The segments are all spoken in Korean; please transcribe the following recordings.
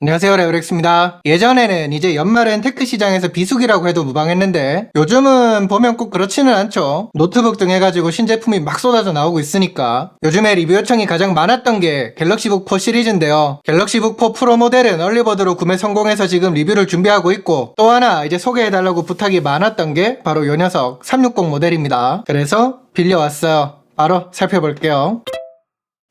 안녕하세요, 레오렉스입니다. 예전에는 이제 연말엔 테크 시장에서 비수기라고 해도 무방했는데 요즘은 보면 꼭 그렇지는 않죠. 노트북 등 해가지고 신제품이 막 쏟아져 나오고 있으니까 요즘에 리뷰 요청이 가장 많았던 게 갤럭시북 4 시리즈인데요. 갤럭시북 4 프로 모델은 얼리버드로 구매 성공해서 지금 리뷰를 준비하고 있고, 또 하나 이제 소개해달라고 부탁이 많았던 게 바로 요 녀석 360 모델입니다. 그래서 빌려왔어요. 바로 살펴볼게요.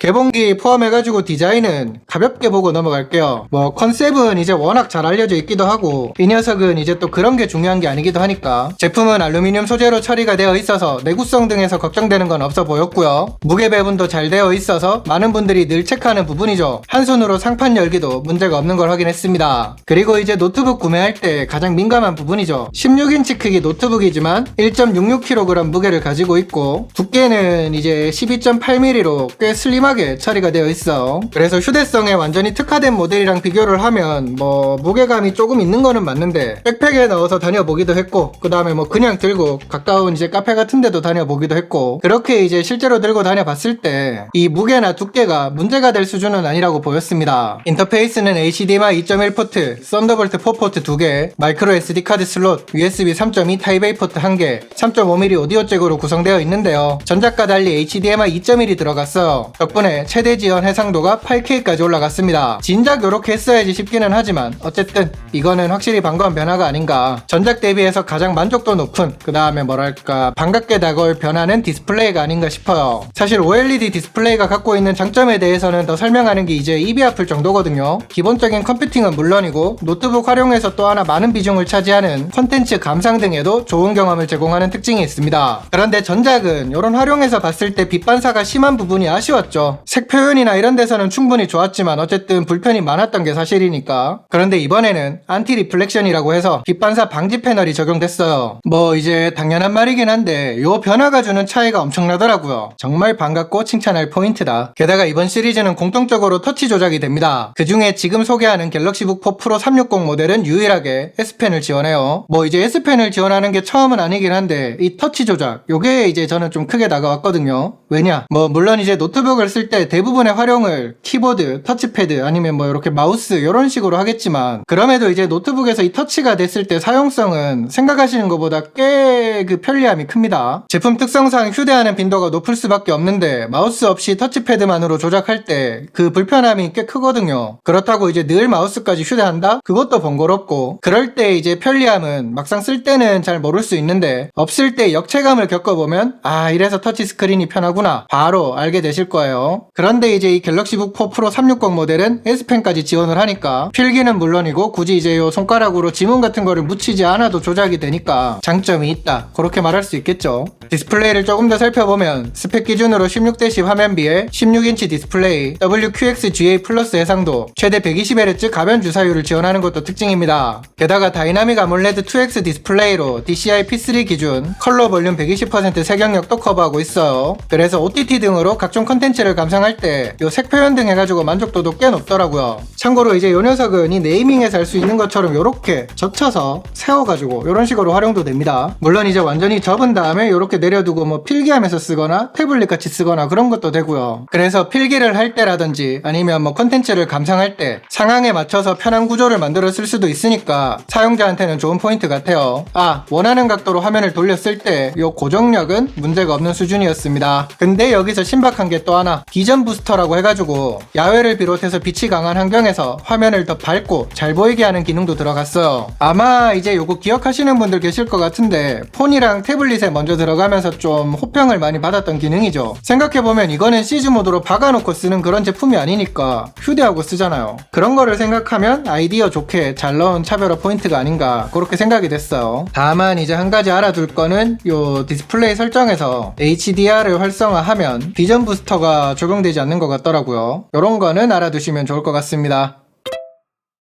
개봉기 포함해가지고 디자인은 가볍게 보고 넘어갈게요. 뭐 컨셉은 이제 워낙 잘 알려져 있기도 하고, 이 녀석은 이제 또 그런 게 중요한 게 아니기도 하니까 제품은 알루미늄 소재로 처리가 되어 있어서 내구성 등에서 걱정되는 건 없어 보였고요. 무게 배분도 잘 되어 있어서 많은 분들이 늘 체크하는 부분이죠. 한 손으로 상판 열기도 문제가 없는 걸 확인했습니다. 그리고 이제 노트북 구매할 때 가장 민감한 부분이죠. 16인치 크기 노트북이지만 1.66kg 무게를 가지고 있고, 두께는 이제 12.8mm로 꽤 슬림하게 처리가 되어 있어. 그래서 휴대성에 완전히 특화된 모델이랑 비교를 하면 뭐 무게감이 조금 있는 거는 맞는데, 백팩에 넣어서 다녀보기도 했고, 그 다음에 뭐 그냥 들고 가까운 이제 카페 같은 데도 다녀보기도 했고, 그렇게 이제 실제로 들고 다녀봤을 때 이 무게나 두께가 문제가 될 수준은 아니라고 보였습니다. 인터페이스는 HDMI 2.1 포트, 썬더볼트 4 포트 2개, 마이크로 SD 카드 슬롯, USB 3.2 타입 A 포트 1개, 3.5mm 오디오 잭으로 구성되어 있는데요. 전작과 달리 HDMI 2.1이 들어갔어요. 덕분에 최대 지원 해상도가 8K까지 올라갔습니다. 진작 요렇게 했어야지 싶기는 하지만 어쨌든 이거는 확실히 반가운 변화가 아닌가. 전작 대비해서 가장 만족도 높은, 그 다음에 뭐랄까 반갑게 다가올 변화는 디스플레이가 아닌가 싶어요. 사실 OLED 디스플레이가 갖고 있는 장점에 대해서는 더 설명하는 게 이제 입이 아플 정도거든요. 기본적인 컴퓨팅은 물론이고 노트북 활용에서 또 하나 많은 비중을 차지하는 콘텐츠 감상 등에도 좋은 경험을 제공하는 특징이 있습니다. 그런데 전작은 이런 활용에서 봤을 때 빛 반사가 심한 부분이 아쉬웠죠. 색 표현이나 이런 데서는 충분히 좋았지만 어쨌든 불편이 많았던 게 사실이니까. 그런데 이번에는 안티 리플렉션이라고 해서 빛 반사 방지 패널이 적용됐어요. 뭐 이제 당연한 말이긴 한데 요 변화가 주는 차이가 엄청나더라고요. 정말 반갑고 칭찬할 포인트다. 게다가 이번 시리즈는 공통적으로 터치 조작이 됩니다. 그 중에 지금 소개하는 갤럭시북 4 프로 360 모델은 유일하게 S펜을 지원해요. 뭐 이제 S펜을 지원하는 게 처음은 아니긴 한데 이 터치 조작, 요게 이제 저는 좀 크게 다가왔거든요. 왜냐? 뭐 물론 이제 노트북을 쓸 때 대부분의 활용을 키보드, 터치패드 아니면 뭐 이렇게 마우스 이런 식으로 하겠지만, 그럼에도 이제 노트북에서 이 터치가 됐을 때 사용성은 생각하시는 것보다 꽤 그 편리함이 큽니다. 제품 특성상 휴대하는 빈도가 높을 수밖에 없는데 마우스 없이 터치패드만으로 조작할 때 그 불편함이 꽤 크거든요. 그렇다고 이제 늘 마우스까지 휴대한다? 그것도 번거롭고, 그럴 때 이제 편리함은 막상 쓸 때는 잘 모를 수 있는데 없을 때 역체감을 겪어보면 아, 이래서 터치 스크린이 편하구나 바로 알게 되실 거예요. 그런데 이제 이 갤럭시북 4 프로 360 모델은 S펜까지 지원을 하니까 필기는 물론이고 굳이 이제 요 손가락으로 지문 같은 거를 묻히지 않아도 조작이 되니까 장점이 있다, 그렇게 말할 수 있겠죠. 디스플레이를 조금 더 살펴보면 스펙 기준으로 16:10 화면비에 16인치 디스플레이, WQXGA 플러스 해상도, 최대 120Hz 가변 주사율을 지원하는 것도 특징입니다. 게다가 다이나믹 아몰레드 2X 디스플레이로 DCI P3 기준 컬러 볼륨 120% 색영역도 커버하고 있어요. 그래서 OTT 등으로 각종 컨텐츠를 감상할 때 요 색 표현 등 해가지고 만족도도 꽤 높더라고요. 참고로 이제 요 녀석은 이 네이밍에서 할 수 있는 것처럼 요렇게 젖혀서 세워가지고 요런 식으로 활용도 됩니다. 물론 이제 완전히 접은 다음에 요렇게 내려두고 뭐 필기하면서 쓰거나 태블릿 같이 쓰거나 그런 것도 되고요. 그래서 필기를 할 때라든지 아니면 뭐 컨텐츠를 감상할 때 상황에 맞춰서 편한 구조를 만들어 쓸 수도 있으니까 사용자한테는 좋은 포인트 같아요. 아, 원하는 각도로 화면을 돌렸을 때 요 고정력은 문제가 없는 수준이었습니다. 근데 여기서 신박한 게 또 하나, 비전 부스터라고 해가지고 야외를 비롯해서 빛이 강한 환경에서 화면을 더 밝고 잘 보이게 하는 기능도 들어갔어요. 아마 이제 요거 기억하시는 분들 계실 것 같은데 폰이랑 태블릿에 먼저 들어가면서 좀 호평을 많이 받았던 기능이죠. 생각해보면 이거는 시즈 모드로 박아놓고 쓰는 그런 제품이 아니니까 휴대하고 쓰잖아요. 그런 거를 생각하면 아이디어 좋게 잘 넣은 차별화 포인트가 아닌가, 그렇게 생각이 됐어요. 다만 이제 한 가지 알아둘 거는 요 디스플레이 설정에서 HDR을 활성화하면 비전 부스터가 적용되지 않는 것 같더라고요. 요런 거는 알아두시면 좋을 것 같습니다.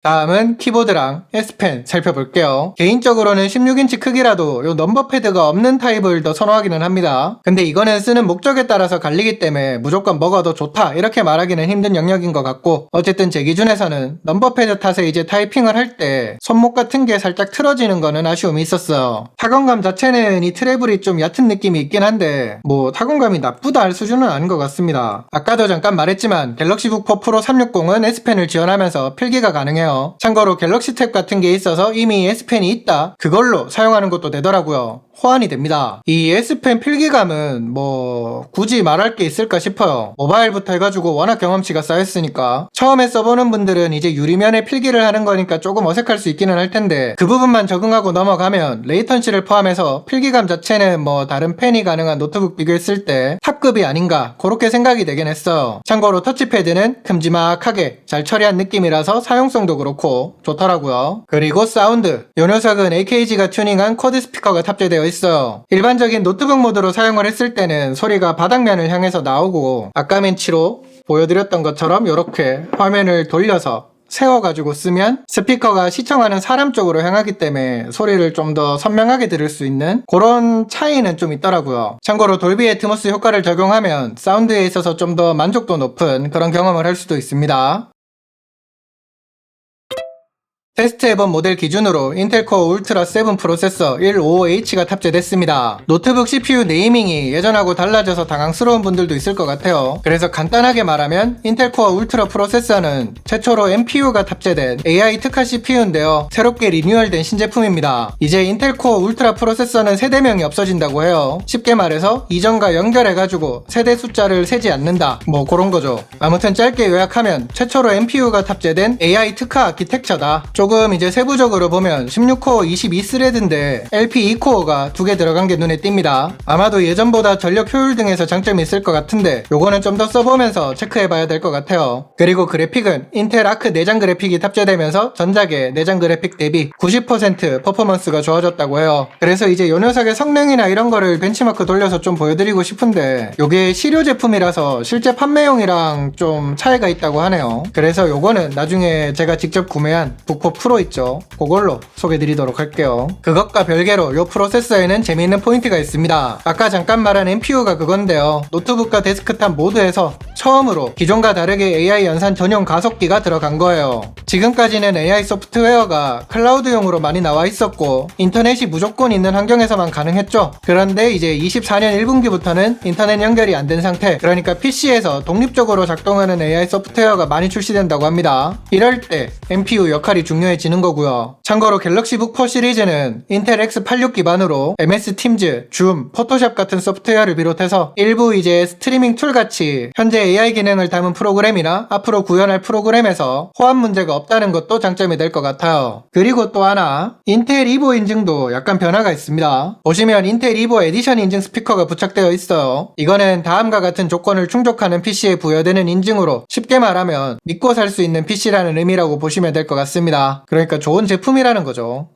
다음은 키보드랑 S펜 살펴볼게요. 개인적으로는 16인치 크기라도 요 넘버 패드가 없는 타입을 더 선호하기는 합니다. 근데 이거는 쓰는 목적에 따라서 갈리기 때문에 무조건 뭐가 더 좋다 이렇게 말하기는 힘든 영역인 것 같고, 어쨌든 제 기준에서는 넘버 패드 탓에 이제 타이핑을 할 때 손목 같은 게 살짝 틀어지는 거는 아쉬움이 있었어요. 타건감 자체는 이 트래블이 좀 얕은 느낌이 있긴 한데 뭐 타건감이 나쁘다 할 수준은 아닌 것 같습니다. 아까도 잠깐 말했지만 갤럭시북 4 프로 360은 S펜을 지원하면서 필기가 가능해요. 하네요. 참고로 갤럭시 탭 같은 게 있어서 이미 S펜이 있다, 그걸로 사용하는 것도 되더라고요. 호환이 됩니다. 이 S펜 필기감은 뭐 굳이 말할 게 있을까 싶어요. 모바일부터 해가지고 워낙 경험치가 쌓였으니까. 처음에 써보는 분들은 이제 유리면에 필기를 하는 거니까 조금 어색할 수 있기는 할 텐데, 그 부분만 적응하고 넘어가면 레이턴시를 포함해서 필기감 자체는 뭐 다른 펜이 가능한 노트북 비교했을 때 탑급이 아닌가, 그렇게 생각이 되긴 했어요. 참고로 터치패드는 큼지막하게 잘 처리한 느낌이라서 사용성도 그렇고 좋더라고요. 그리고 사운드, 이 녀석은 AKG가 튜닝한 쿼드 스피커가 탑재되어 있어요. 일반적인 노트북 모드로 사용을 했을 때는 소리가 바닥면을 향해서 나오고, 아까 멘치로 보여드렸던 것처럼 이렇게 화면을 돌려서 세워가지고 쓰면 스피커가 시청하는 사람 쪽으로 향하기 때문에 소리를 좀 더 선명하게 들을 수 있는 그런 차이는 좀 있더라고요. 참고로 돌비 애트모스 효과를 적용하면 사운드에 있어서 좀 더 만족도 높은 그런 경험을 할 수도 있습니다. 테스트해본 모델 기준으로 인텔 코어 울트라 7 프로세서 15H가 탑재됐습니다. 노트북 CPU 네이밍이 예전하고 달라져서 당황스러운 분들도 있을 것 같아요. 그래서 간단하게 말하면 인텔 코어 울트라 프로세서는 최초로 NPU가 탑재된 AI 특화 CPU인데요. 새롭게 리뉴얼된 신제품입니다. 이제 인텔 코어 울트라 프로세서는 세대명이 없어진다고 해요. 쉽게 말해서 이전과 연결해가지고 세대 숫자를 세지 않는다, 뭐 그런 거죠. 아무튼 짧게 요약하면 최초로 NPU가 탑재된 AI 특화 아키텍처다. 조금 이제 세부적으로 보면 16코어 22스레드인데 LP2코어가 2개 들어간 게 눈에 띕니다. 아마도 예전보다 전력 효율 등에서 장점이 있을 것 같은데 요거는 좀 더 써보면서 체크해봐야 될 것 같아요. 그리고 그래픽은 인텔 아크 내장 그래픽이 탑재되면서 전작의 내장 그래픽 대비 90% 퍼포먼스가 좋아졌다고 해요. 그래서 이제 요 녀석의 성능이나 이런 거를 벤치마크 돌려서 좀 보여드리고 싶은데, 요게 실효 제품이라서 실제 판매용이랑 좀 차이가 있다고 하네요. 그래서 요거는 나중에 제가 직접 구매한 북포 프로 있죠, 그걸로 소개드리도록 할게요. 그것과 별개로 요 프로세서에는 재미있는 포인트가 있습니다. 아까 잠깐 말한 NPU가 그건데요, 노트북과 데스크탑 모두에서 처음으로 기존과 다르게 AI 연산 전용 가속기가 들어간 거예요. 지금까지는 AI 소프트웨어가 클라우드용으로 많이 나와 있었고 인터넷이 무조건 있는 환경에서만 가능했죠. 그런데 이제 24년 1분기부터는 인터넷 연결이 안 된 상태, 그러니까 PC에서 독립적으로 작동하는 AI 소프트웨어가 많이 출시된다고 합니다. 이럴 때 NPU 역할이 중요해지는 거고요. 참고로 갤럭시북 4 시리즈는 인텔 X86 기반으로 MS 팀즈, 줌, 포토샵 같은 소프트웨어를 비롯해서 일부 이제 스트리밍 툴 같이 현재 AI 기능을 담은 프로그램이나 앞으로 구현할 프로그램에서 호환 문제가 없다는 것도 장점이 될 것 같아요. 그리고 또 하나, 인텔 이보 인증도 약간 변화가 있습니다. 보시면 인텔 이보 에디션 인증 스피커가 부착되어 있어요. 이거는 다음과 같은 조건을 충족하는 PC에 부여되는 인증으로 쉽게 말하면 믿고 살 수 있는 PC라는 의미라고 보시면 될 것 같습니다. 그러니까 좋은 제품이라는 거죠.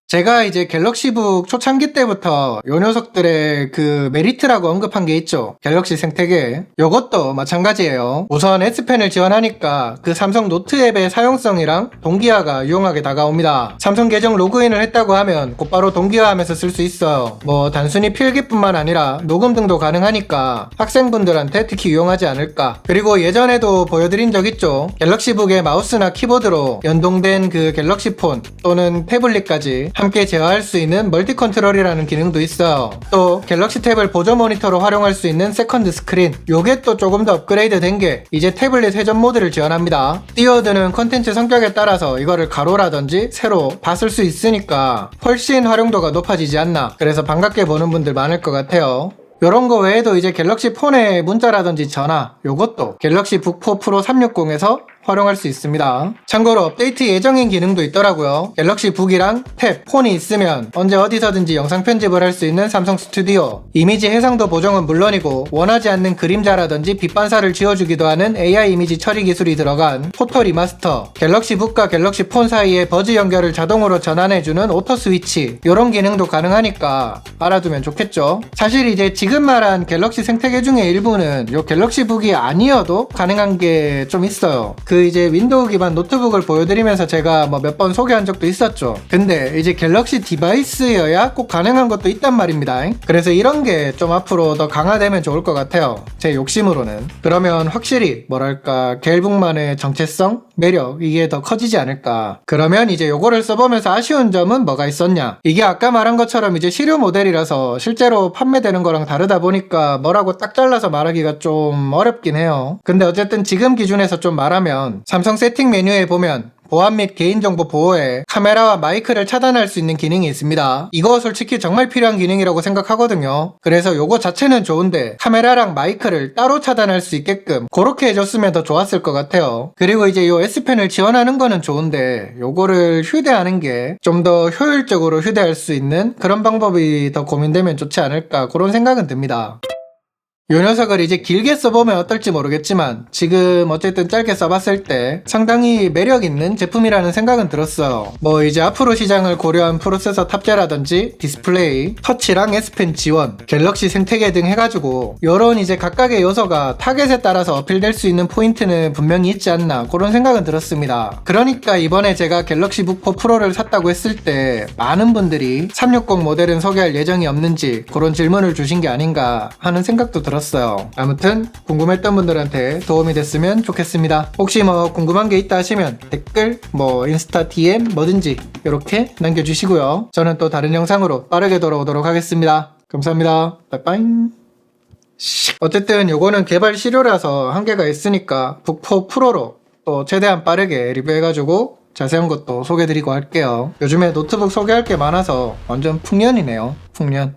제가 이제 갤럭시북 초창기 때부터 요 녀석들의 그 메리트라고 언급한 게 있죠. 갤럭시 생태계. 요것도 마찬가지예요. 우선 S펜을 지원하니까 그 삼성 노트 앱의 사용성이랑 동기화가 유용하게 다가옵니다. 삼성 계정 로그인을 했다고 하면 곧바로 동기화하면서 쓸 수 있어요. 뭐 단순히 필기뿐만 아니라 녹음 등도 가능하니까 학생분들한테 특히 유용하지 않을까. 그리고 예전에도 보여드린 적 있죠. 갤럭시북의 마우스나 키보드로 연동된 그 갤럭시 폰 또는 태블릿까지 함께 제어할 수 있는 멀티 컨트롤이라는 기능도 있어요. 또 갤럭시 탭을 보조 모니터로 활용할 수 있는 세컨드 스크린, 요게 또 조금 더 업그레이드 된 게 이제 태블릿 회전 모드를 지원합니다. 띄워드는 컨텐츠 성격에 따라서 이거를 가로라든지 세로 다 쓸 수 있으니까 훨씬 활용도가 높아지지 않나, 그래서 반갑게 보는 분들 많을 것 같아요. 요런 거 외에도 이제 갤럭시 폰의 문자라든지 전화, 요것도 갤럭시 북4 프로 360에서 활용할 수 있습니다. 참고로 업데이트 예정인 기능도 있더라고요. 갤럭시 북이랑 탭, 폰이 있으면 언제 어디서든지 영상 편집을 할 수 있는 삼성 스튜디오, 이미지 해상도 보정은 물론이고 원하지 않는 그림자라든지 빛 반사를 지워주기도 하는 AI 이미지 처리 기술이 들어간 포토 리마스터, 갤럭시 북과 갤럭시 폰 사이에 버즈 연결을 자동으로 전환해주는 오토 스위치, 요런 기능도 가능하니까 알아두면 좋겠죠. 사실 이제 지금 말한 갤럭시 생태계 중에 일부는 요 갤럭시 북이 아니어도 가능한 게 좀 있어요. 그 이제 윈도우 기반 노트북을 보여드리면서 제가 뭐 몇 번 소개한 적도 있었죠. 근데 이제 갤럭시 디바이스여야 꼭 가능한 것도 있단 말입니다. 그래서 이런 게 좀 앞으로 더 강화되면 좋을 것 같아요. 제 욕심으로는. 그러면 확실히 뭐랄까 갤북만의 정체성? 매력, 이게 더 커지지 않을까. 그러면 이제 요거를 써보면서 아쉬운 점은 뭐가 있었냐, 이게 아까 말한 것처럼 이제 실효 모델이라서 실제로 판매되는 거랑 다르다 보니까 뭐라고 딱 잘라서 말하기가 좀 어렵긴 해요. 근데 어쨌든 지금 기준에서 좀 말하면 삼성 세팅 메뉴에 보면 보안 및 개인정보 보호에 카메라와 마이크를 차단할 수 있는 기능이 있습니다. 이거 솔직히 정말 필요한 기능이라고 생각하거든요. 그래서 요거 자체는 좋은데 카메라랑 마이크를 따로 차단할 수 있게끔 그렇게 해줬으면 더 좋았을 것 같아요. 그리고 이제 요 S펜을 지원하는 거는 좋은데 요거를 휴대하는 게 좀 더 효율적으로 휴대할 수 있는 그런 방법이 더 고민되면 좋지 않을까 그런 생각은 듭니다. 이 녀석을 이제 길게 써보면 어떨지 모르겠지만 지금 어쨌든 짧게 써봤을 때 상당히 매력있는 제품이라는 생각은 들었어요. 뭐 이제 앞으로 시장을 고려한 프로세서 탑재라든지 디스플레이, 터치랑 S펜 지원, 갤럭시 생태계 등 해가지고 요런 이제 각각의 요소가 타겟에 따라서 어필될 수 있는 포인트는 분명히 있지 않나 그런 생각은 들었습니다. 그러니까 이번에 제가 갤럭시 북4 프로를 샀다고 했을 때 많은 분들이 360 모델은 소개할 예정이 없는지 그런 질문을 주신 게 아닌가 하는 생각도 들었어요. 아무튼 궁금했던 분들한테 도움이 됐으면 좋겠습니다. 혹시 뭐 궁금한 게 있다 하시면 댓글, 뭐 인스타 DM 뭐든지 이렇게 남겨주시고요. 저는 또 다른 영상으로 빠르게 돌아오도록 하겠습니다. 감사합니다. 빠이빠이. 어쨌든 요거는 개발 시료라서 한계가 있으니까 북4 프로로 또 최대한 빠르게 리뷰해가지고 자세한 것도 소개해드리고 할게요. 요즘에 노트북 소개할 게 많아서 완전 풍년이네요. 풍년.